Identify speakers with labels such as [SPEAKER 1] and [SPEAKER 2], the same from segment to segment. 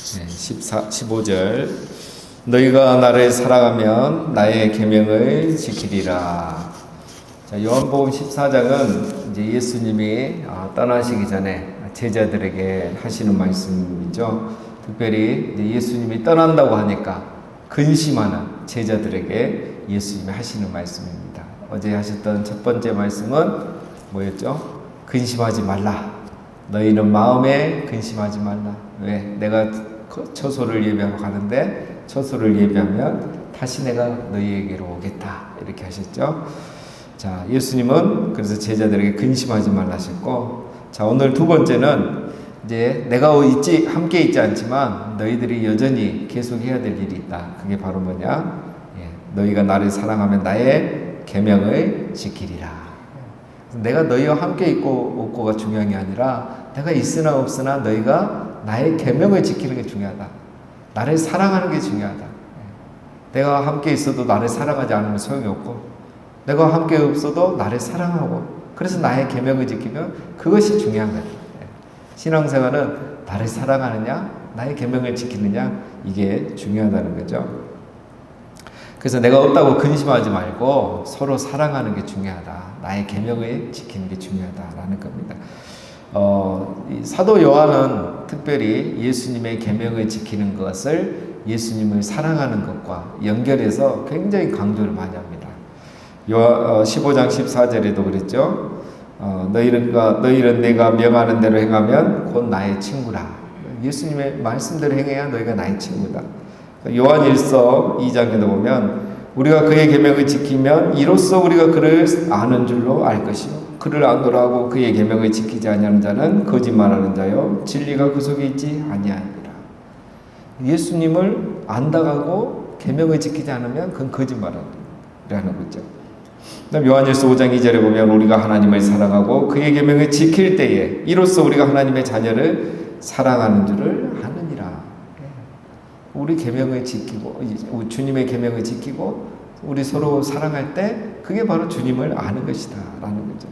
[SPEAKER 1] 15절 너희가 나를 사랑하면 나의 계명을 지키리라. 자, 요한복음 14장은 이제 예수님이 떠나시기 전에 제자들에게 하시는 말씀이죠. 특별히 이제 예수님이 떠난다고 하니까 근심하는 제자들에게 예수님이 하시는 말씀입니다. 어제 하셨던 첫 번째 말씀은 뭐였죠? 근심하지 말라. 너희는 마음에 근심하지 말라. 왜? 내가 처소를 예비하러 가는데 처소를 예비하면 다시 내가 너희에게로 오겠다. 이렇게 하셨죠. 자, 예수님은 그래서 제자들에게 근심하지 말라 하셨고, 자, 오늘 두 번째는 이제 내가 함께 있지 않지만 너희들이 여전히 계속해야 될 일이 있다. 그게 바로 뭐냐? 너희가 나를 사랑하면 나의 계명을 지키리라. 내가 너희와 함께 있고 없고가 중요한 게 아니라 내가 있으나 없으나 너희가 나의 계명을 지키는 게 중요하다. 나를 사랑하는 게 중요하다. 내가 함께 있어도 나를 사랑하지 않으면 소용이 없고, 내가 함께 없어도 나를 사랑하고, 그래서 나의 계명을 지키면 그것이 중요한 거예요. 신앙생활은 나를 사랑하느냐, 나의 계명을 지키느냐, 이게 중요하다는 거죠. 그래서 내가 없다고 근심하지 말고 서로 사랑하는 게 중요하다. 나의 계명을 지키는 게 중요하다라는 겁니다. 사도 요한은 특별히 예수님의 계명을 지키는 것을 예수님을 사랑하는 것과 연결해서 굉장히 강조를 많이 합니다. 15장 14절에도 그랬죠. 너희는 내가 명하는 대로 행하면 곧 나의 친구라. 예수님의 말씀대로 행해야 너희가 나의 친구다. 요한일서 2장에도 보면 우리가 그의 계명을 지키면 이로써 우리가 그를 아는 줄로 알 것이요 그를 안노라 하고 그의 계명을 지키지 아니하는 자는 거짓말하는 자요 진리가 그 속에 있지 아니하니라. 예수님을 안다가고 계명을 지키지 않으면 그건 거짓말이라는 거죠. 그다음 요한일서 5장 2절에 보면 우리가 하나님을 사랑하고 그의 계명을 지킬 때에 이로써 우리가 하나님의 자녀를 사랑하는 줄을 아느니라. 우리 계명을 지키고 주님의 계명을 지키고 우리 서로 사랑할 때 그게 바로 주님을 아는 것이다 라는 거죠.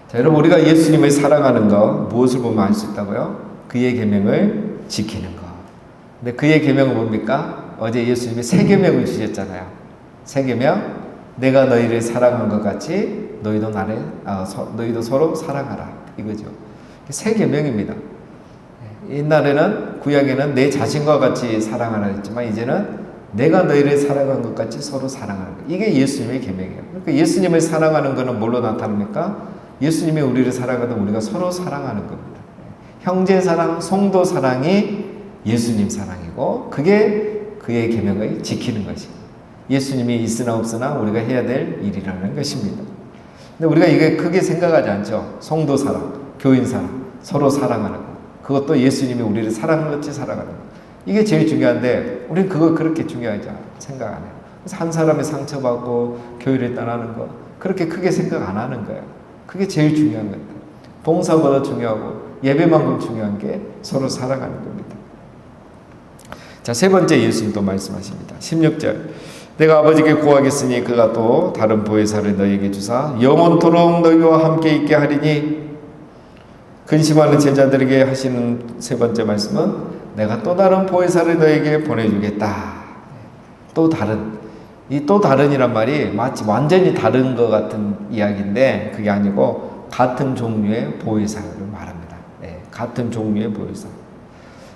[SPEAKER 1] 자, 여러분, 우리가 예수님을 사랑하는 거 무엇을 보면 알 수 있다고요? 그의 계명을 지키는 거. 근데 그의 계명은 뭡니까? 어제 예수님이 새 계명을 주셨잖아요. 새 계명, 내가 너희를 사랑한 것 같이 너희도 서로 사랑하라, 이거죠. 새 계명입니다. 옛날에는 구약에는 내 자신과 같이 사랑하라 했지만 이제는 내가 너희를 사랑한 것 같이 서로 사랑하는 것. 이게 예수님의 계명이에요. 그러니까 예수님을 사랑하는 것은 뭘로 나타납니까? 예수님이 우리를 사랑하던 우리가 서로 사랑하는 겁니다. 형제 사랑, 성도 사랑이 예수님 사랑이고 그게 그의 계명을 지키는 것입니다. 예수님이 있으나 없으나 우리가 해야 될 일이라는 것입니다. 근데 우리가 이게 크게 생각하지 않죠. 성도 사랑, 교인 사랑, 서로 사랑하는 것. 그것도 예수님이 우리를 사랑하는 것이 사랑하는 것. 이게 제일 중요한데 우리는 그걸 그렇게 중요하지 생각 안 해요. 그래서 한 사람이 상처받고 교회를 떠나는 거 그렇게 크게 생각 안 하는 거예요. 그게 제일 중요한 겁니다. 봉사보다 중요하고 예배만큼 중요한 게 서로 사랑하는 겁니다. 자, 세 번째 예수님 또 말씀하십니다. 16절 내가 아버지께 구하겠으니 그가 또 다른 보혜사를 너희에게 주사 영원토록 너희와 함께 있게 하리니. 근심하는 제자들에게 하시는 세 번째 말씀은 내가 또 다른 보혜사를 너에게 보내주겠다. 또 다른. 이 또 다른이란 말이 마치 완전히 다른 것 같은 이야기인데 그게 아니고 같은 종류의 보혜사를 말합니다. 같은 종류의 보혜사.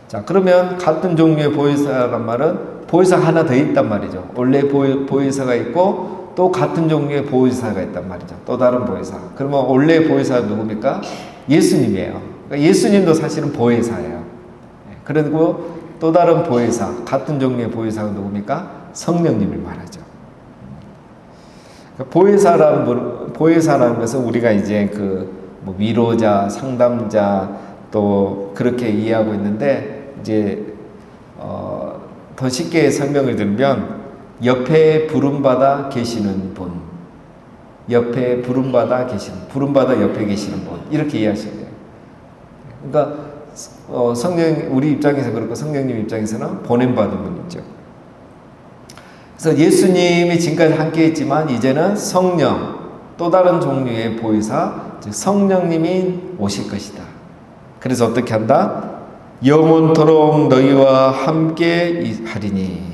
[SPEAKER 1] 자, 그러면 같은 종류의 보혜사란 말은 보혜사 하나 더 있단 말이죠. 원래 보혜사가 있고 또 같은 종류의 보혜사가 있단 말이죠. 또 다른 보혜사. 그러면 원래 보혜사가 누굽니까? 예수님이에요. 그러니까 예수님도 사실은 보혜사예요. 그리고 또 다른 보혜사, 같은 종류의 보혜사가 누굽니까? 성령님을 말하죠. 그러니까 보혜사라는 것은 우리가 이제 위로자, 상담자 또 그렇게 이해하고 있는데 이제 더 쉽게 설명을 드리면 옆에 부름받아 계시는 분, 옆에 부름받아 옆에 계시는 분 이렇게 이해하시면 돼요. 그러니까 우리 입장에서 그렇고 성령님 입장에서는 보냄받은 분이죠. 그래서 예수님이 지금까지 함께 했지만 이제는 성령, 또 다른 종류의 보혜사, 즉 성령님이 오실 것이다. 그래서 어떻게 한다? 영원토록 너희와 함께 하리니.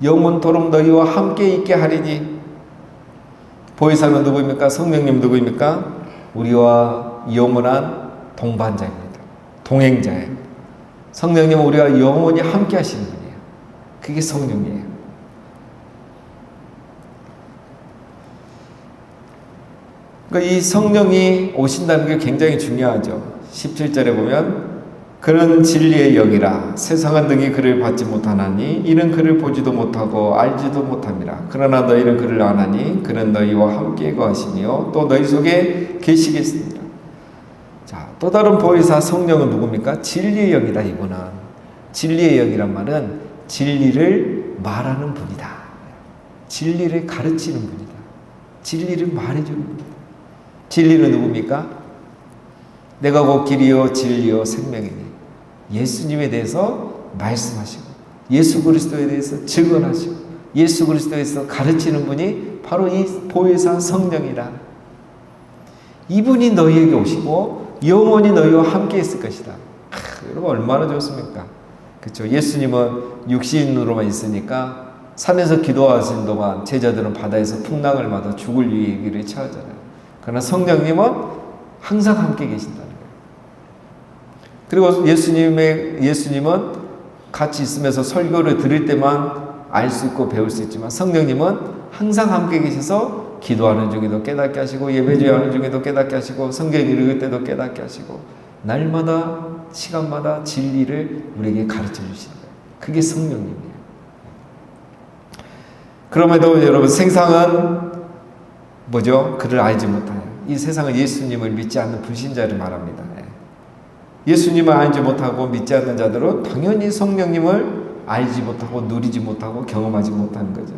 [SPEAKER 1] 영원토록 너희와 함께 있게 하리니. 보혜사는 누구입니까? 성령님 누구입니까? 우리와 영원한 동반자입니다. 동행자예요. 성령님은 우리와 영원히 함께 하시는 분이에요. 그게 성령이에요. 그러니까 이 성령이 오신다는 게 굉장히 중요하죠. 17절에 보면 그는 진리의 영이라 세상은 능히 그를 받지 못하나니 이는 그를 보지도 못하고 알지도 못함이라. 그러나 너희는 그를 아나니 그는 너희와 함께 거하시며 또 너희 속에 계시겠습니다. 자, 또 다른 보혜사 성령은 누굽니까? 진리의 영이다. 이분은 진리의 영이란 말은 진리를 말하는 분이다. 진리를 가르치는 분이다. 진리를 말해주는 분이다. 진리는 누굽니까? 내가 곧 길이요 진리요 생명이니. 예수님에 대해서 말씀하시고 예수 그리스도에 대해서 증언하시고 예수 그리스도에서 가르치는 분이 바로 이 보혜사 성령이라. 이분이 너희에게 오시고 영원히 너희와 함께 있을 것이다. 여러분 얼마나 좋습니까? 그렇죠. 예수님은 육신으로만 있으니까 산에서 기도하신 동안 제자들은 바다에서 풍랑을 맞아 죽을 위기를 처하잖아요. 그러나 성령님은 항상 함께 계신다는 거예요. 그리고 예수님은 같이 있으면서 설교를 들을 때만 알 수 있고 배울 수 있지만 성령님은 항상 함께 계셔서 기도하는 중에도 깨닫게 하시고 예배주의하는 중에도 깨닫게 하시고 성경 읽을 때도 깨닫게 하시고 날마다 시간마다 진리를 우리에게 가르쳐 주시는 거예요. 그게 성령님이에요. 그럼에도 여러분 세상은 뭐죠? 그를 알지 못하요. 이 세상은 예수님을 믿지 않는 불신자를 말합니다. 예수님을 알지 못하고 믿지 않는 자들은 당연히 성령님을 알지 못하고 누리지 못하고 경험하지 못하는 거죠.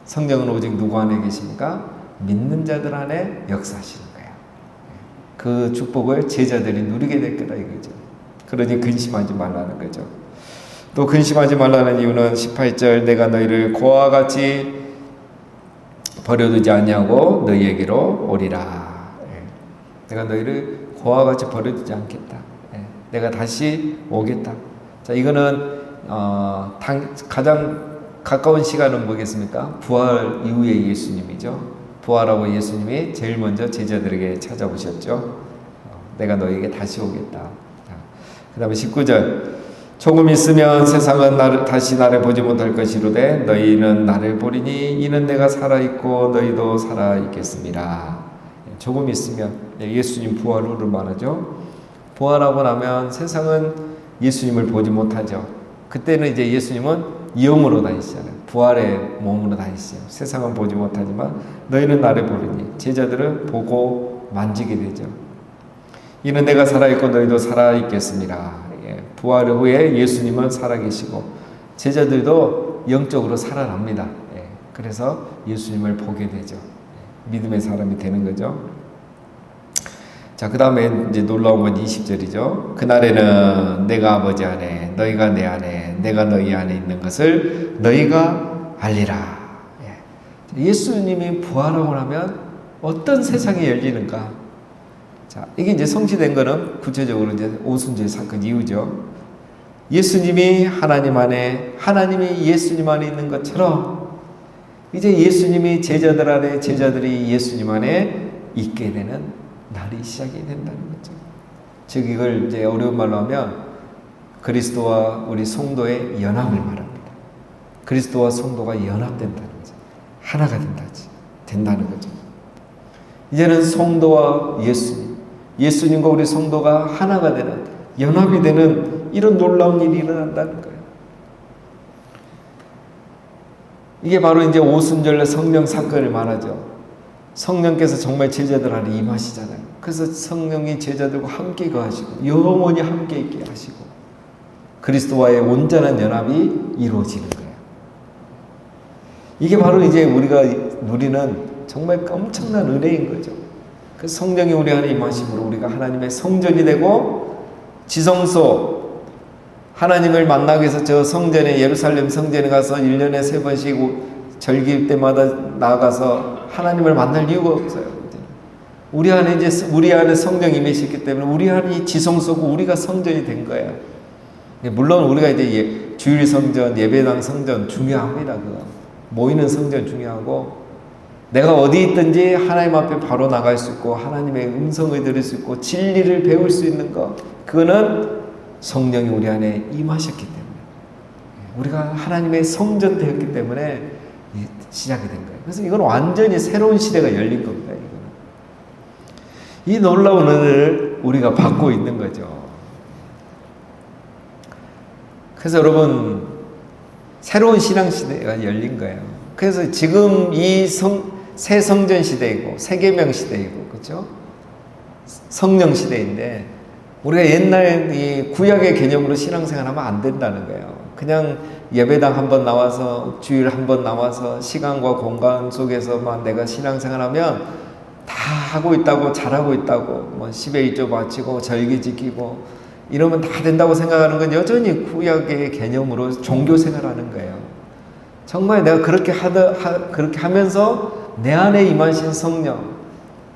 [SPEAKER 1] 성령은 오직 누구 안에 계십니까? 믿는 자들 안에 역사하시는 거예요. 그 축복을 제자들이 누리게 될 거다 이거죠. 그러니 근심하지 말라는 거죠. 또 근심하지 말라는 이유는 18절 내가 너희를 고아와 같이 버려두지 아니하고 너희에게로 오리라. 내가 너희를 고아와 같이 버려두지 않겠다. 내가 다시 오겠다. 자, 이거는 가장 가까운 시간은 뭐겠습니까? 부활 이후의 예수님이죠. 부활하고 예수님이 제일 먼저 제자들에게 찾아오셨죠. 내가 너희에게 다시 오겠다. 그 다음에 19절 조금 있으면 세상은 다시 나를 보지 못할 것이로되 너희는 나를 보리니 이는 내가 살아있고 너희도 살아있겠습니다. 조금 있으면 예수님 부활 후를 말하죠. 부활하고 나면 세상은 예수님을 보지 못하죠. 그때는 이제 예수님은 영으로 다니시잖아요. 부활의 몸으로 다니시죠. 세상은 보지 못하지만 너희는 나를 보리니 제자들은 보고 만지게 되죠. 이는 내가 살아있고 너희도 살아있겠습니다. 부활 후에 예수님은 살아계시고 제자들도 영적으로 살아납니다. 그래서 예수님을 보게 되죠. 믿음의 사람이 되는 거죠. 자, 그 다음에 이제 놀라운 건 20절이죠. 그날에는 내가 아버지 안에, 너희가 내 안에, 내가 너희 안에 있는 것을 너희가 알리라. 예수님이 부활하고 나면 어떤 세상이 열리는가? 자, 이게 이제 성취된 거는 구체적으로 이제 오순절 사건 이후죠. 예수님이 하나님 안에, 하나님이 예수님 안에 있는 것처럼 이제 예수님이 제자들 안에, 제자들이 예수님 안에 있게 되는 날이 시작이 된다는 거죠. 즉 이걸 이제 어려운 말로 하면 그리스도와 우리 성도의 연합을 말합니다. 그리스도와 성도가 연합된다는 거죠. 하나가 된다는 거죠. 이제는 성도와 예수님, 예수님과 우리 성도가 하나가 되는, 연합이 되는 이런 놀라운 일이 일어난다는 거예요. 이게 바로 이제 오순절의 성령 사건을 말하죠. 성령께서 정말 제자들 안에 임하시잖아요. 그래서 성령이 제자들과 함께 거하시고 영원히 함께 있게 하시고 그리스도와의 온전한 연합이 이루어지는 거예요. 이게 바로 이제 우리가 누리는 정말 엄청난 은혜인 거죠. 그 성령이 우리 안에 임하심으로 우리가 하나님의 성전이 되고 지성소, 하나님을 만나기 위해서 저 성전에, 예루살렘 성전에 가서 1년에 3번씩 절기일 때마다 나아가서 하나님을 만날 이유가 없어요. 우리 안에 성령이 임하셨기 때문에 우리 안이 지성소고 우리가 성전이 된 거예요. 물론 우리가 이제 주일 성전, 예배당 성전 중요합니다. 그거 모이는 성전 중요하고, 내가 어디 있든지 하나님 앞에 바로 나갈 수 있고 하나님의 음성을 들을 수 있고 진리를 배울 수 있는 것, 그거는 성령이 우리 안에 임하셨기 때문에, 우리가 하나님의 성전 되었기 때문에 시작이 된 거예요. 그래서 이건 완전히 새로운 시대가 열린 겁니다. 이 놀라운 은혜를 우리가 받고 있는 거죠. 그래서 여러분, 새로운 신앙 시대가 열린 거예요. 그래서 지금 이 새 성전 시대이고 새 계명 시대이고, 그렇죠? 성령 시대인데, 우리가 옛날 이 구약의 개념으로 신앙생활하면 안 된다는 거예요. 그냥 예배당 한번 나와서, 주일 한번 나와서 시간과 공간 속에서만 내가 신앙생활하면 다 하고 있다고, 잘하고 있다고, 뭐 10에 1조 바치고 절기 지키고 이러면 다 된다고 생각하는 건 여전히 구약의 개념으로 종교 생활하는 거예요. 정말 내가 그렇게 하면서 내 안에 임하신 성령,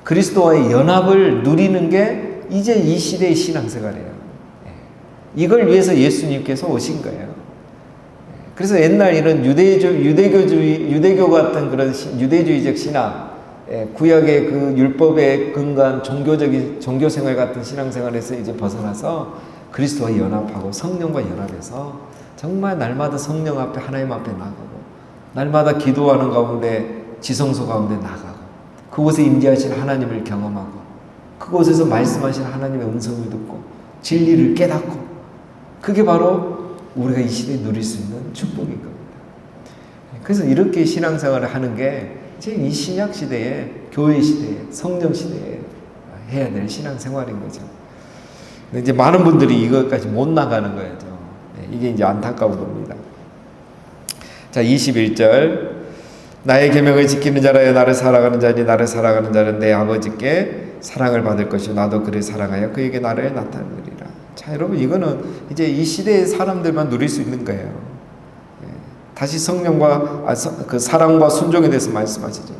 [SPEAKER 1] 그리스도와의 연합을 누리는 게 이제 이 시대의 신앙생활이에요. 이걸 위해서 예수님께서 오신 거예요. 그래서 옛날 이런 유대교 같은 그런 유대주의적 신앙, 구약의 그 율법에 근거한 종교생활 같은 신앙생활에서 이제 벗어나서 그리스도와 연합하고 성령과 연합해서 정말 날마다 성령 앞에, 하나님 앞에 나가고, 날마다 기도하는 가운데 지성소 가운데 나가고, 그곳에 임재하신 하나님을 경험하고, 그곳에서 말씀하신 하나님의 음성을 듣고 진리를 깨닫고, 그게 바로 우리가 이 시대에 누릴 수 있는 축복인 겁니다. 그래서 이렇게 신앙생활을 하는 게 이제 이 신약 시대에, 교회 시대에, 성령 시대에 해야 될 신앙생활인 거죠. 근데 이제 많은 분들이 이것까지 못 나가는 거예요. 이게 이제 안타까운 겁니다. 자, 21절. 나의 계명을 지키는 자라여 나를 사랑하는 자니 나를 사랑하는 자는 내 아버지께 사랑을 받을 것이요 나도 그를 사랑하여 그에게 나를 나타내리라. 자, 여러분, 이거는 이제 이 시대의 사람들만 누릴 수 있는 거예요. 다시 성령과 그 사랑과 순종에 대해서 말씀하시죠.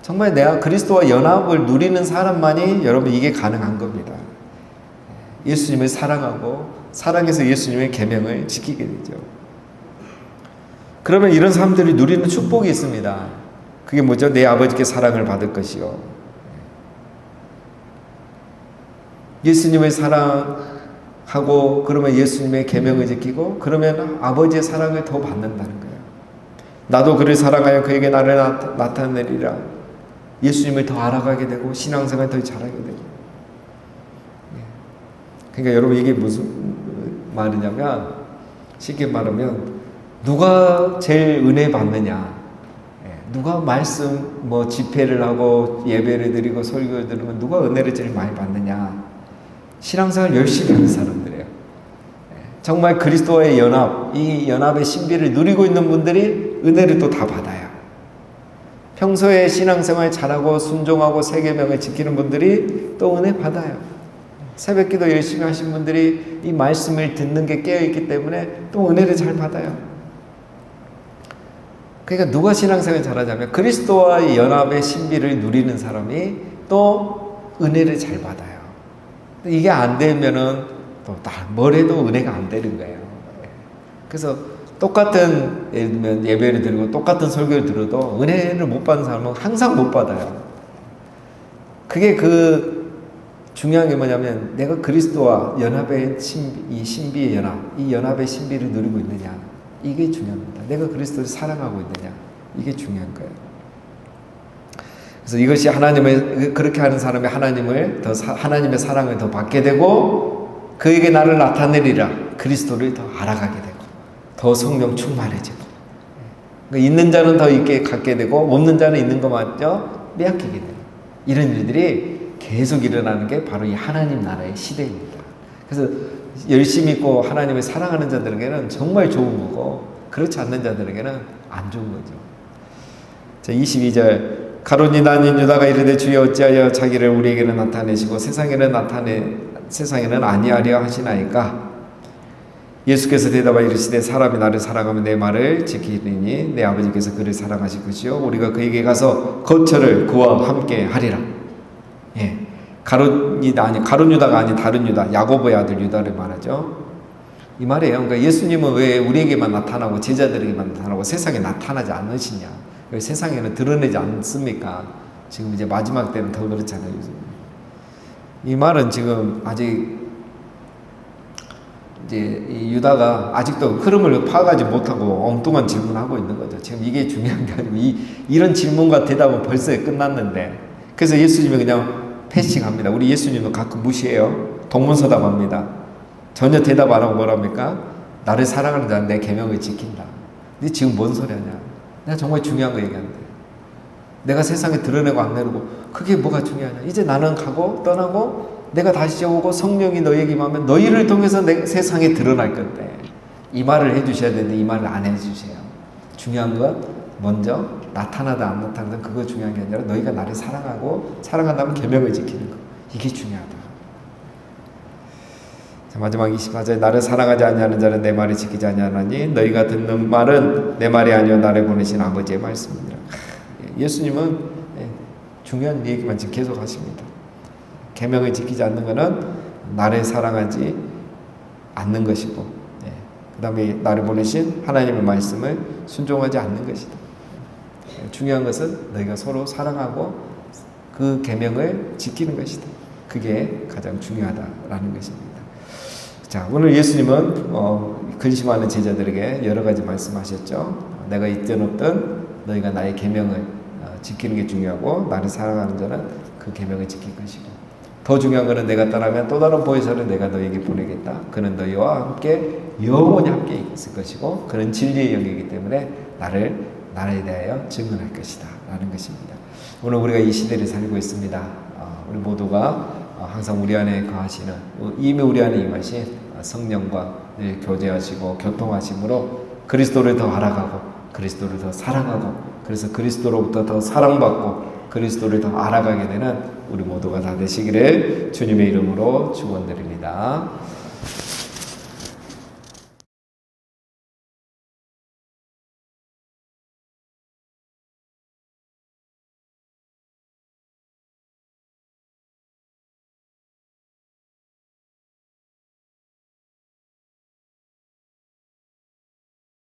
[SPEAKER 1] 정말 내가 그리스도와 연합을 누리는 사람만이, 여러분, 이게 가능한 겁니다. 예수님을 사랑하고 사랑해서 예수님의 계명을 지키게 되죠. 그러면 이런 사람들이 누리는 축복이 있습니다. 그게 뭐죠? 내 아버지께 사랑을 받을 것이요. 예수님을 사랑하고 그러면 예수님의 계명을 지키고 그러면 아버지의 사랑을 더 받는다는 거예요. 나도 그를 사랑하여 그에게 나를 나타내리라. 예수님을 더 알아가게 되고 신앙생활 더 잘하게 되고. 그러니까 여러분, 이게 무슨 말이냐면, 쉽게 말하면 누가 제일 은혜 받느냐, 누가 말씀 집회를 하고 예배를 드리고 설교를 들으면 누가 은혜를 제일 많이 받느냐, 신앙생활 열심히 하는 사람들이에요. 정말 그리스도와의 연합, 이 연합의 신비를 누리고 있는 분들이 은혜를 또 다 받아요. 평소에 신앙생활 잘하고 순종하고 세계명을 지키는 분들이 또 은혜 받아요. 새벽기도 열심히 하신 분들이 이 말씀을 듣는 게 깨어있기 때문에 또 은혜를 잘 받아요. 그러니까 누가 신앙생활 잘하자면 그리스도와의 연합의 신비를 누리는 사람이 또 은혜를 잘 받아요. 이게 안 되면은 또 뭘 해도 은혜가 안 되는 거예요. 그래서 똑같은, 예를 들면 예배를 드리고 똑같은 설교를 들어도 은혜를 못 받는 사람은 항상 못 받아요. 그게 중요한 게 뭐냐면 내가 그리스도와 연합의 이 신비의 연합, 이 연합의 신비를 누리고 있느냐, 이게 중요합니다. 내가 그리스도를 사랑하고 있느냐, 이게 중요한 거예요. 그래서 이것이 그렇게 하는 사람이 하나님의 사랑을 더 받게 되고 그에게 나를 나타내리라. 그리스도를 더 알아가게 되고 더 성령 충만해지고, 그러니까 있는 자는 더 있게 갖게 되고 없는 자는 있는 것마저 빼앗기게 되고, 이런 일들이 계속 일어나는 게 바로 이 하나님 나라의 시대입니다. 그래서 열심히 있고 하나님을 사랑하는 자들에게는 정말 좋은 거고, 그렇지 않는 자들에게는 안 좋은 거죠. 자, 22절. 가론이 나인 유다가 이르되 주여 어찌하여 자기를 우리에게는 나타내시고 세상에는 아니하려 하시나이까? 예수께서 대답하여 이르시되 사람이 나를 사랑하면 내 말을 지키리니 내 아버지께서 그를 사랑하실 것이요 우리가 그에게 가서 거처를 그와 함께 하리라. 가룟 유다가 아닌 다른 유다, 야고보의 아들 유다를 말하죠. 이 말이에요. 그러니까 예수님은 왜 우리에게만 나타나고 제자들에게만 나타나고 세상에 나타나지 않으시냐? 왜 세상에는 드러내지 않습니까? 지금 이제 마지막 때는 더 그렇잖아요. 이 말은 지금 아직 이제 이 유다가 아직도 흐름을 파악하지 못하고 엉뚱한 질문을 하고 있는 거죠. 지금 이게 중요한 게 아니고 이런 질문과 대답은 벌써 끝났는데, 그래서 예수님이 그냥 패싱합니다. 우리 예수님도 가끔 무시해요. 동문서답합니다. 전혀 대답 안 하고 뭐랍니까? 나를 사랑하는 자는 내 계명을 지킨다. 근데 지금 뭔 소리 하냐? 내가 정말 중요한 거 얘기하는데, 내가 세상에 드러내고 안 내려고 그게 뭐가 중요하냐? 이제 나는 가고 떠나고 내가 다시 오고 성령이 너에게 임하면 너희를 통해서 내 세상에 드러날 건데, 이 말을 해주셔야 되는데 이 말을 안 해주세요. 중요한 건 먼저 나타나다 안 나타나다 그거 중요한 게 아니라 너희가 나를 사랑하고 사랑한다면 계명을 지키는 거, 이게 중요하다. 자, 마지막 24절, 나를 사랑하지 아니하는 자는 내 말을 지키지 아니하나니 너희가 듣는 말은 내 말이 아니요 나를 보내신 아버지의 말씀이니라. 예수님은 중요한 얘기만 지금 계속 하십니다. 계명을 지키지 않는 것은 나를 사랑하지 않는 것이고, 그 다음에 나를 보내신 하나님의 말씀을 순종하지 않는 것이다. 중요한 것은 너희가 서로 사랑하고 그 계명을 지키는 것이다. 그게 가장 중요하다라는 것입니다. 자, 오늘 예수님은 근심하는 제자들에게 여러 가지 말씀하셨죠. 내가 있든 없든 너희가 나의 계명을 지키는 게 중요하고, 나를 사랑하는 자는 그 계명을 지킬 것이고, 더 중요한 것은 내가 떠나면 또 다른 보혜사를 내가 너에게 보내겠다. 그는 너희와 함께 영원히 함께 있을 것이고, 그는 진리의 영이기 때문에 나에 대하여 증언할 것이다 라는 것입니다. 오늘 우리가 이 시대를 살고 있습니다. 우리 모두가 항상 우리 안에 거하시는, 이미 우리 안에 임하신 성령과 늘 교제하시고 교통하심으로 그리스도를 더 알아가고 그리스도를 더 사랑하고, 그래서 그리스도로부터 더 사랑받고 그리스도를 더 알아가게 되는 우리 모두가 다 되시기를 주님의 이름으로 축원드립니다.